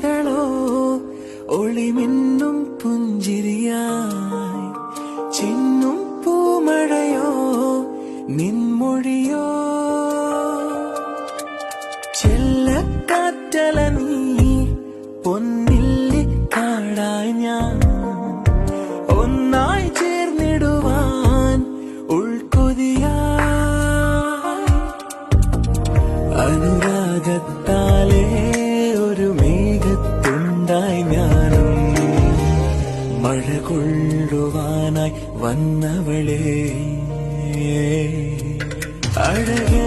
ഇതളോ ഒളിമിന്നും പുഞ്ചിരിയായി ചിന്നും പൂമഴയോ നിൻമൊഴിയോ ചെല്ലക്കാറ്റല നീ പൊന്നില്ലിക്കാടായി ഞാൻ ഒന്നായി ചേർന്നിടുവാൻ ഉൾക്കൊതിയായി അനുരാഗത്താലേ ഒരു മേഘത്തുണ്ടായി ഞാനും മഴ കൊള്ളുവാനായി വന്നവളേ അഴകേ